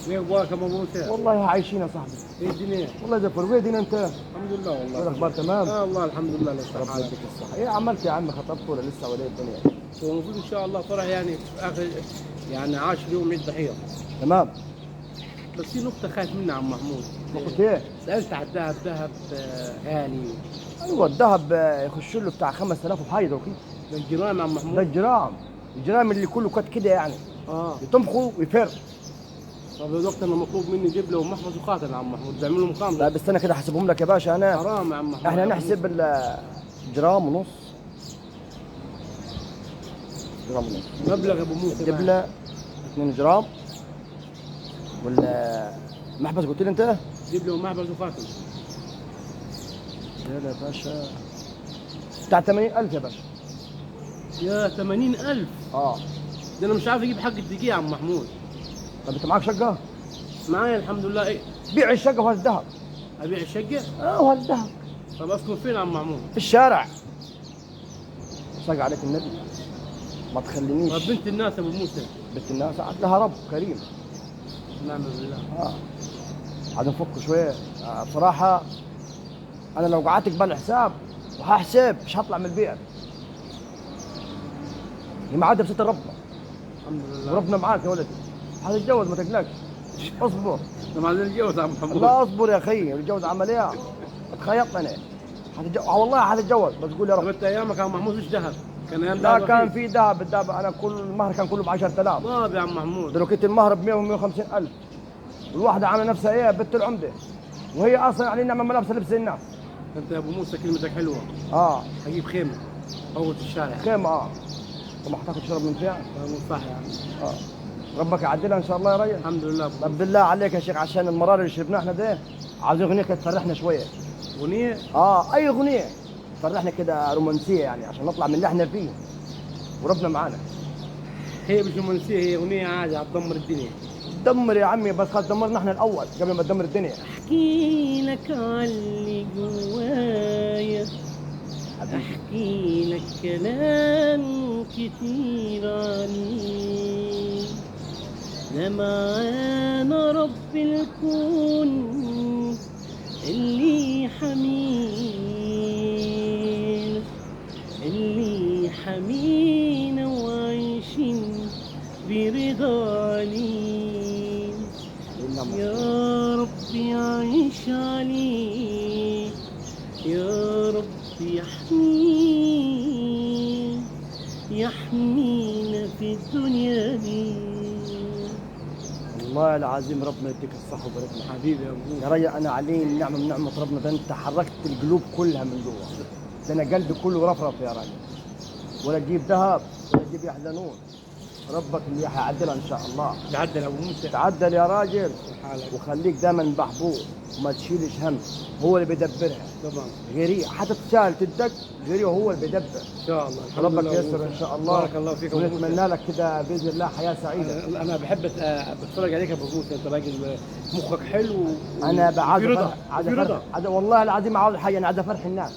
ايه اخبارك يا ابو موسى؟ والله عايشين يا صاحبي. ايه الدنيا؟ والله زي الفل. وين انت؟ الحمد لله والله. ايه الاخبار؟ تمام. والله الحمد لله لسه ربنا حالك. يديك الصحه. ايه عملت يا عم؟ خطبت ولا لسه ولا ايه الدنيا؟ هو المفروض ان شاء الله فرح يعني في اخر، يعني 10 يوم عيد ضحيه. تمام. بس في نقطه خايف منها عم محمود. ما قلت ايه؟ سالت على الذهب، ذهب غالي. ايوه الذهب يخش له بتاع 5000 وحاجه وكده. ده الجيران يا عم محمود. ده الجرام. الجرام اللي كله كت كده يعني. اه. يطمخوا ويفر. طب يا دكتور انا مطلوب مني جيب له محفظ وخاتم يا عم محمود، بيعمل له لا مقامله. بس انا كده حاسبهم لك يا باشا انا. حرام يا عم محمود. احنا نحسب الجرام ونص. جرام ونص. مبلغ يا ابو موسى. جيب لنا 2 جرام. ولا محبس قلت لي انت؟ جيب له محفظ وخاتم. يا باشا بتاع 80000 يا باشا. يا 80000. اه. ده انا مش عارف اجيب حق الدقيقه يا عم محمود. طب انت معاك شقه؟ معايا الحمد لله. ايه؟ بيع الشقه وهذا الذهب. ابيع الشقه؟ وهذا الذهب طب اسكن فين يا عم محمود؟ في الشارع. صق عليك النبي ما تخلينيش. طب بنت الناس ابو موسى. بنت الناس عاد لها رب كريم. نعم بالله. عاد نفك شويه. بصراحه انا لو قعدت قبل الحساب وهحسب مش هطلع من البيت. هي معاده بستر ربنا. الحمد لله. وربنا معاك يا ولدي. هتتجوز ما تقلقش. اصبر. طب عايزين نتجوز يا عم محمود. لا اصبر يا اخي. الجوز عمليه. تخيطت انا. والله هتتجوز بس قول يا طب رب. انت ايامك يا عم محمود ايش ذهب؟ كان ايام لا ذهب كان رخيص. في ذهب. الذهب انا كل المهر كان كله ب 10000. طب يا عم محمود. ده لو كنت المهر ب 100 و 150000. والواحده عامله نفسها ايه بنت العمده. وهي اصلا يعني انما ملابسه لبس الناس. انت يا ابو موسى كلمتك حلوه. اه. هجيب خيمه اول في الشارع. خيمه طب هتاخد شرب من فيها؟ صح يا عم. اه. ربك يعدلها ان شاء الله يا ريس. الحمد لله ابو طب موسى. بالله عليك يا شيخ عشان المرار اللي شربناه احنا ده عاوزين اغنيه كده تفرحنا شويه. اغنيه؟ اي اغنيه تفرحنا كده رومانسيه يعني عشان نطلع من اللي احنا فيه. وربنا معانا. هي مش رومانسيه، هي اغنيه عادي هتدمر الدنيا. دمر يا عمي بس خلاص دمرنا احنا الاول قبل ما تدمر الدنيا. احكي لك عن اللي جوايا، احكي لك كلام كتير عنيك. ده معانا رب الكون اللي حمينا، اللي حمينا وعايشين برضا عليه. يا رب يعيش عليك، يا رب يحميه، يحمينا في الدنيا دي. والله العظيم ربنا يديك الصحة ويبارك لك. حبيبي يا ابو. يا ريا انا عليه النعمة من نعمة ربنا. ده انت حركت القلوب كلها من جوا. ده انا قلبي كله رفرف يا راجل. ولا تجيب ذهب ولا تجيب يحزنون. ربك اللي هيعدلها ان شاء الله. تعدل يا ابو موسى. تعدل يا راجل. حالك. وخليك دايما محبوب وما تشيلش هم. هو اللي بيدبرها. طبعا. غيري حتى تسال تدق غيري وهو اللي بيدبر. ان شاء الله. الحمد ربك لله ييسر أبو ان موسى. شاء الله. بارك الله فيك يا أبو موسى. ونتمنى لك كده باذن الله حياه سعيده. انا بحب بتفرج عليك يا ابو موسى، انت راجل مخك حلو انا بعد في رضا. في رضا. والله العظيم عاوز حاجه. انا عايز افرح الناس.